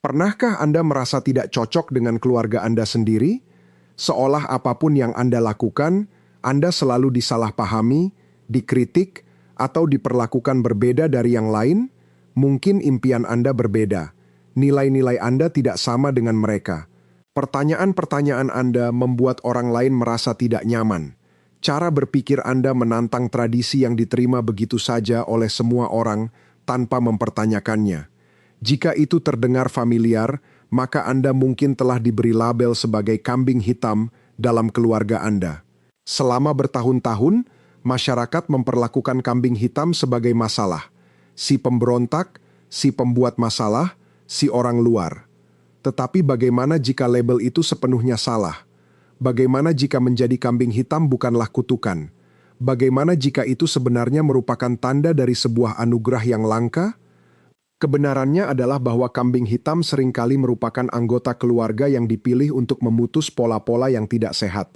Pernahkah Anda merasa tidak cocok dengan keluarga Anda sendiri? Seolah apapun yang Anda lakukan, Anda selalu disalahpahami, dikritik, atau diperlakukan berbeda dari yang lain? Mungkin impian Anda berbeda. Nilai-nilai Anda tidak sama dengan mereka. Pertanyaan-pertanyaan Anda membuat orang lain merasa tidak nyaman. Cara berpikir Anda menantang tradisi yang diterima begitu saja oleh semua orang tanpa mempertanyakannya. Jika itu terdengar familiar, maka Anda mungkin telah diberi label sebagai kambing hitam dalam keluarga Anda. Selama bertahun-tahun, masyarakat memperlakukan kambing hitam sebagai masalah. Si pemberontak, si pembuat masalah, si orang luar. Tetapi bagaimana jika label itu sepenuhnya salah? Bagaimana jika menjadi kambing hitam bukanlah kutukan? Bagaimana jika itu sebenarnya merupakan tanda dari sebuah anugerah yang langka? Kebenarannya adalah bahwa kambing hitam seringkali merupakan anggota keluarga yang dipilih untuk memutus pola-pola yang tidak sehat.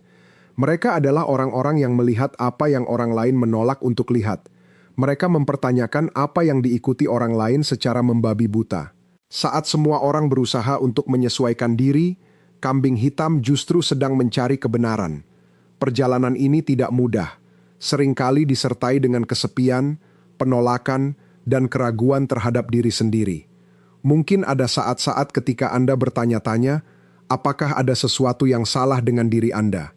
Mereka adalah orang-orang yang melihat apa yang orang lain menolak untuk lihat. Mereka mempertanyakan apa yang diikuti orang lain secara membabi buta. Saat semua orang berusaha untuk menyesuaikan diri, kambing hitam justru sedang mencari kebenaran. Perjalanan ini tidak mudah, seringkali disertai dengan kesepian, penolakan, dan keraguan terhadap diri sendiri. Mungkin ada saat-saat ketika Anda bertanya-tanya, apakah ada sesuatu yang salah dengan diri Anda?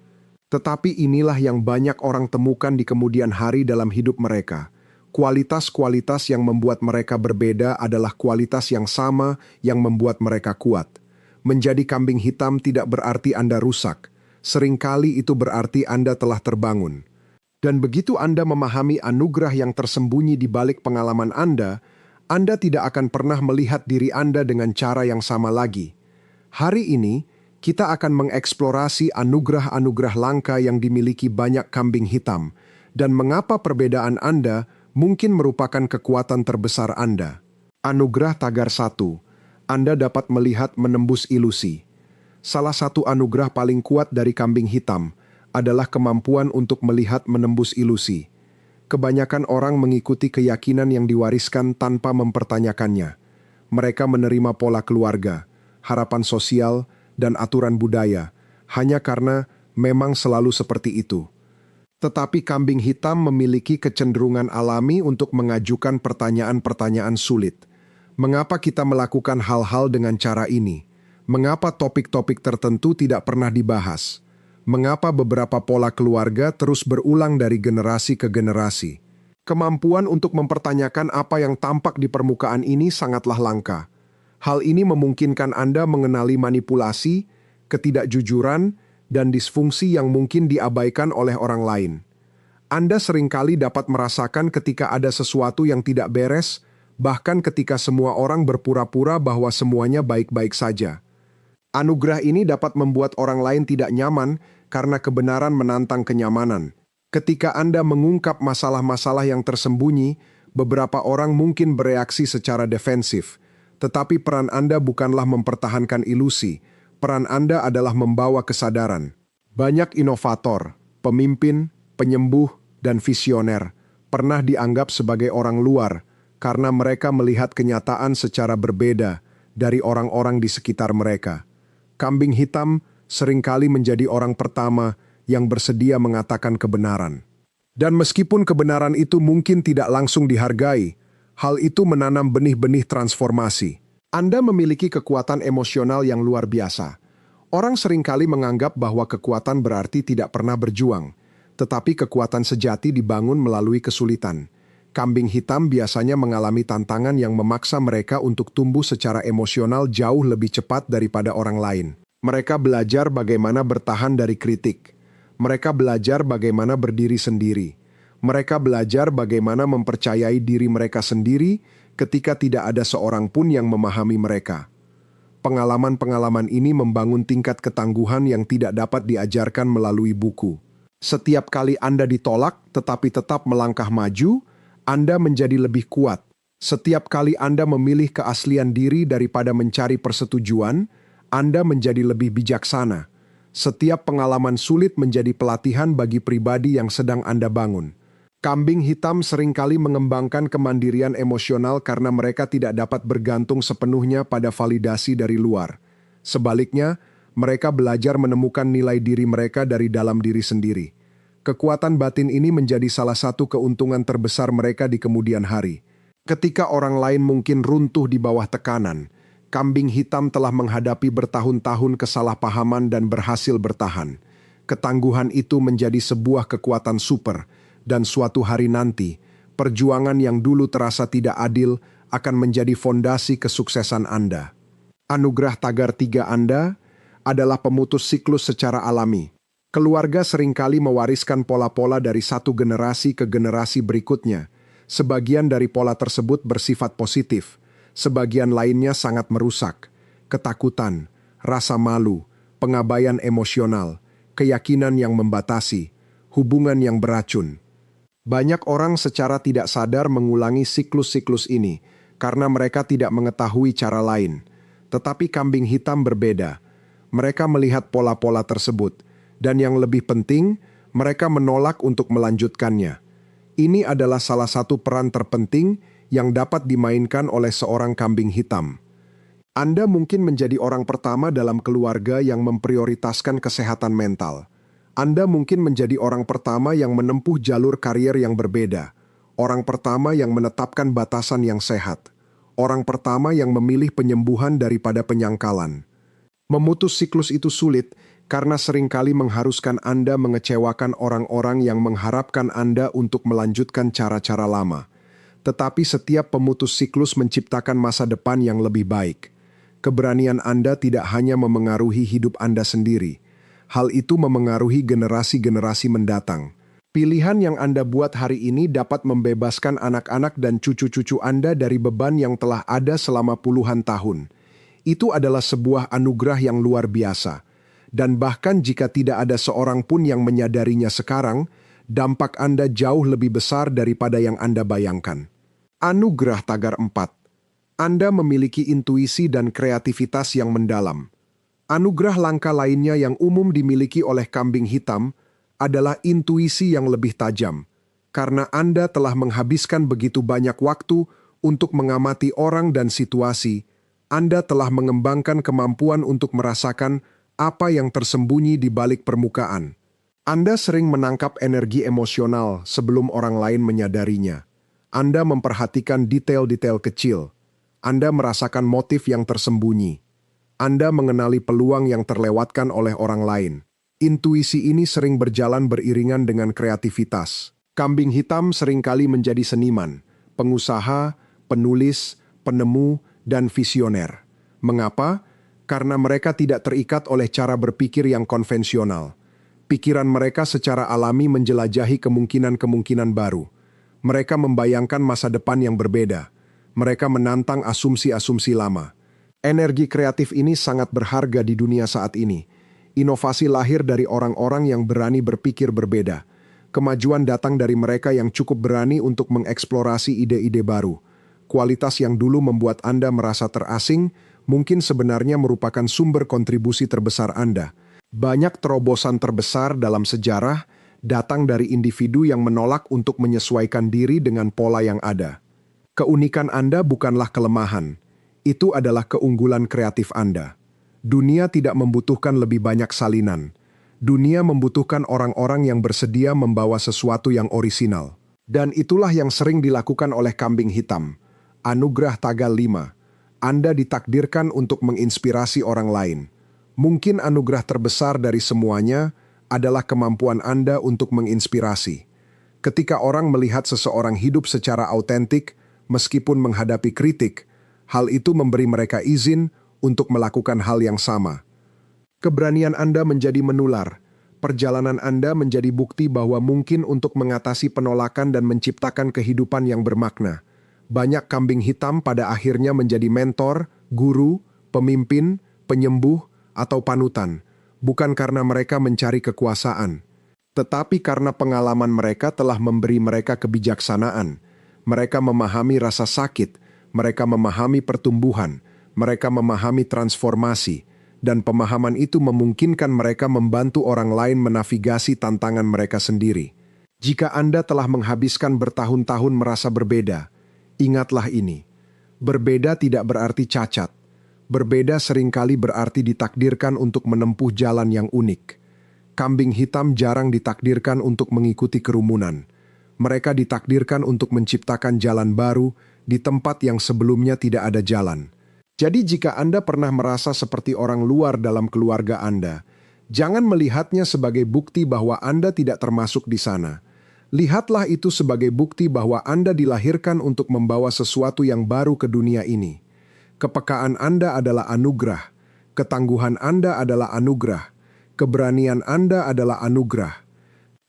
Tetapi inilah yang banyak orang temukan di kemudian hari dalam hidup mereka. Kualitas-kualitas yang membuat mereka berbeda adalah kualitas yang sama yang membuat mereka kuat. Menjadi kambing hitam tidak berarti Anda rusak. Seringkali itu berarti Anda telah terbangun. Dan begitu Anda memahami anugerah yang tersembunyi di balik pengalaman Anda tidak akan pernah melihat diri Anda dengan cara yang sama lagi. Hari ini, kita akan mengeksplorasi anugerah-anugerah langka yang dimiliki banyak kambing hitam, dan mengapa perbedaan Anda mungkin merupakan kekuatan terbesar Anda. Anugerah tagar 1. Anda dapat melihat menembus ilusi. Salah satu anugerah paling kuat dari kambing hitam adalah kemampuan untuk melihat menembus ilusi. Kebanyakan orang mengikuti keyakinan yang diwariskan tanpa mempertanyakannya. Mereka menerima pola keluarga, harapan sosial, dan aturan budaya, hanya karena memang selalu seperti itu. Tetapi kambing hitam memiliki kecenderungan alami untuk mengajukan pertanyaan-pertanyaan sulit. Mengapa kita melakukan hal-hal dengan cara ini? Mengapa topik-topik tertentu tidak pernah dibahas? Mengapa beberapa pola keluarga terus berulang dari generasi ke generasi? Kemampuan untuk mempertanyakan apa yang tampak di permukaan ini sangatlah langka. Hal ini memungkinkan Anda mengenali manipulasi, ketidakjujuran, dan disfungsi yang mungkin diabaikan oleh orang lain. Anda seringkali dapat merasakan ketika ada sesuatu yang tidak beres, bahkan ketika semua orang berpura-pura bahwa semuanya baik-baik saja. Anugerah ini dapat membuat orang lain tidak nyaman karena kebenaran menantang kenyamanan. Ketika Anda mengungkap masalah-masalah yang tersembunyi, beberapa orang mungkin bereaksi secara defensif. Tetapi peran Anda bukanlah mempertahankan ilusi. Peran Anda adalah membawa kesadaran. Banyak inovator, pemimpin, penyembuh, dan visioner pernah dianggap sebagai orang luar karena mereka melihat kenyataan secara berbeda dari orang-orang di sekitar mereka. Kambing hitam seringkali menjadi orang pertama yang bersedia mengatakan kebenaran. Dan meskipun kebenaran itu mungkin tidak langsung dihargai, hal itu menanam benih-benih transformasi. Anda memiliki kekuatan emosional yang luar biasa. Orang seringkali menganggap bahwa kekuatan berarti tidak pernah berjuang, tetapi kekuatan sejati dibangun melalui kesulitan. Kambing hitam biasanya mengalami tantangan yang memaksa mereka untuk tumbuh secara emosional jauh lebih cepat daripada orang lain. Mereka belajar bagaimana bertahan dari kritik. Mereka belajar bagaimana berdiri sendiri. Mereka belajar bagaimana mempercayai diri mereka sendiri ketika tidak ada seorang pun yang memahami mereka. Pengalaman-pengalaman ini membangun tingkat ketangguhan yang tidak dapat diajarkan melalui buku. Setiap kali Anda ditolak tetapi tetap melangkah maju, Anda menjadi lebih kuat. Setiap kali Anda memilih keaslian diri daripada mencari persetujuan, Anda menjadi lebih bijaksana. Setiap pengalaman sulit menjadi pelatihan bagi pribadi yang sedang Anda bangun. Kambing hitam seringkali mengembangkan kemandirian emosional karena mereka tidak dapat bergantung sepenuhnya pada validasi dari luar. Sebaliknya, mereka belajar menemukan nilai diri mereka dari dalam diri sendiri. Kekuatan batin ini menjadi salah satu keuntungan terbesar mereka di kemudian hari. Ketika orang lain mungkin runtuh di bawah tekanan, kambing hitam telah menghadapi bertahun-tahun kesalahpahaman dan berhasil bertahan. Ketangguhan itu menjadi sebuah kekuatan super, dan suatu hari nanti, perjuangan yang dulu terasa tidak adil akan menjadi fondasi kesuksesan Anda. Anugerah tagar 3 Anda adalah pemutus siklus secara alami. Keluarga seringkali mewariskan pola-pola dari satu generasi ke generasi berikutnya. Sebagian dari pola tersebut bersifat positif, sebagian lainnya sangat merusak. Ketakutan, rasa malu, pengabaian emosional, keyakinan yang membatasi, hubungan yang beracun. Banyak orang secara tidak sadar mengulangi siklus-siklus ini karena mereka tidak mengetahui cara lain. Tetapi kambing hitam berbeda. Mereka melihat pola-pola tersebut, dan yang lebih penting, mereka menolak untuk melanjutkannya. Ini adalah salah satu peran terpenting yang dapat dimainkan oleh seorang kambing hitam. Anda mungkin menjadi orang pertama dalam keluarga yang memprioritaskan kesehatan mental. Anda mungkin menjadi orang pertama yang menempuh jalur karier yang berbeda, orang pertama yang menetapkan batasan yang sehat, orang pertama yang memilih penyembuhan daripada penyangkalan. Memutus siklus itu sulit karena seringkali mengharuskan Anda mengecewakan orang-orang yang mengharapkan Anda untuk melanjutkan cara-cara lama. Tetapi setiap pemutus siklus menciptakan masa depan yang lebih baik. Keberanian Anda tidak hanya memengaruhi hidup Anda sendiri, hal itu memengaruhi generasi-generasi mendatang. Pilihan yang Anda buat hari ini dapat membebaskan anak-anak dan cucu-cucu Anda dari beban yang telah ada selama puluhan tahun. Itu adalah sebuah anugerah yang luar biasa. Dan bahkan jika tidak ada seorang pun yang menyadarinya sekarang, dampak Anda jauh lebih besar daripada yang Anda bayangkan. Anugerah tagar 4. Anda memiliki intuisi dan kreativitas yang mendalam. Anugerah langka lainnya yang umum dimiliki oleh kambing hitam adalah intuisi yang lebih tajam, karena Anda telah menghabiskan begitu banyak waktu untuk mengamati orang dan situasi. Anda telah mengembangkan kemampuan untuk merasakan apa yang tersembunyi di balik permukaan. Anda sering menangkap energi emosional sebelum orang lain menyadarinya. Anda memperhatikan detail-detail kecil. Anda merasakan motif yang tersembunyi. Anda mengenali peluang yang terlewatkan oleh orang lain. Intuisi ini sering berjalan beriringan dengan kreativitas. Kambing hitam seringkali menjadi seniman, pengusaha, penulis, penemu, dan visioner. Mengapa? Karena mereka tidak terikat oleh cara berpikir yang konvensional. Pikiran mereka secara alami menjelajahi kemungkinan-kemungkinan baru. Mereka membayangkan masa depan yang berbeda. Mereka menantang asumsi-asumsi lama. Energi kreatif ini sangat berharga di dunia saat ini. Inovasi lahir dari orang-orang yang berani berpikir berbeda. Kemajuan datang dari mereka yang cukup berani untuk mengeksplorasi ide-ide baru. Kualitas yang dulu membuat Anda merasa terasing, mungkin sebenarnya merupakan sumber kontribusi terbesar Anda. Banyak terobosan terbesar dalam sejarah datang dari individu yang menolak untuk menyesuaikan diri dengan pola yang ada. Keunikan Anda bukanlah kelemahan. Itu adalah keunggulan kreatif Anda. Dunia tidak membutuhkan lebih banyak salinan. Dunia membutuhkan orang-orang yang bersedia membawa sesuatu yang orisinal. Dan itulah yang sering dilakukan oleh kambing hitam. Anugerah tagar 5. Anda ditakdirkan untuk menginspirasi orang lain. Mungkin anugerah terbesar dari semuanya adalah kemampuan Anda untuk menginspirasi. Ketika orang melihat seseorang hidup secara autentik, meskipun menghadapi kritik, hal itu memberi mereka izin untuk melakukan hal yang sama. Keberanian Anda menjadi menular. Perjalanan Anda menjadi bukti bahwa mungkin untuk mengatasi penolakan dan menciptakan kehidupan yang bermakna. Banyak kambing hitam pada akhirnya menjadi mentor, guru, pemimpin, penyembuh, atau panutan. Bukan karena mereka mencari kekuasaan, tetapi karena pengalaman mereka telah memberi mereka kebijaksanaan. Mereka memahami rasa sakit, mereka memahami pertumbuhan, mereka memahami transformasi, dan pemahaman itu memungkinkan mereka membantu orang lain menavigasi tantangan mereka sendiri. Jika Anda telah menghabiskan bertahun-tahun merasa berbeda, ingatlah ini. Berbeda tidak berarti cacat. Berbeda seringkali berarti ditakdirkan untuk menempuh jalan yang unik. Kambing hitam jarang ditakdirkan untuk mengikuti kerumunan. Mereka ditakdirkan untuk menciptakan jalan baru di tempat yang sebelumnya tidak ada jalan. Jadi jika Anda pernah merasa seperti orang luar dalam keluarga Anda, jangan melihatnya sebagai bukti bahwa Anda tidak termasuk di sana. Lihatlah itu sebagai bukti bahwa Anda dilahirkan untuk membawa sesuatu yang baru ke dunia ini. Kepekaan Anda adalah anugerah, ketangguhan Anda adalah anugerah, keberanian Anda adalah anugerah,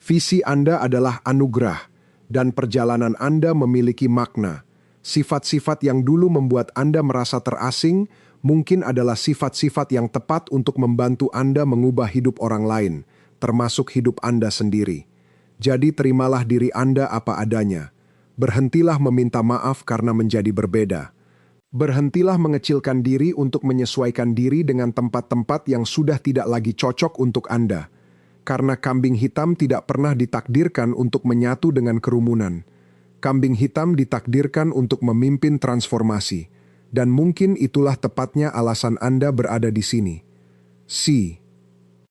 visi Anda adalah anugerah, dan perjalanan Anda memiliki makna. Sifat-sifat yang dulu membuat Anda merasa terasing mungkin adalah sifat-sifat yang tepat untuk membantu Anda mengubah hidup orang lain, termasuk hidup Anda sendiri. Jadi terimalah diri Anda apa adanya. Berhentilah meminta maaf karena menjadi berbeda. Berhentilah mengecilkan diri untuk menyesuaikan diri dengan tempat-tempat yang sudah tidak lagi cocok untuk Anda. Karena kambing hitam tidak pernah ditakdirkan untuk menyatu dengan kerumunan. Kambing hitam ditakdirkan untuk memimpin transformasi. Dan mungkin itulah tepatnya alasan Anda berada di sini. See.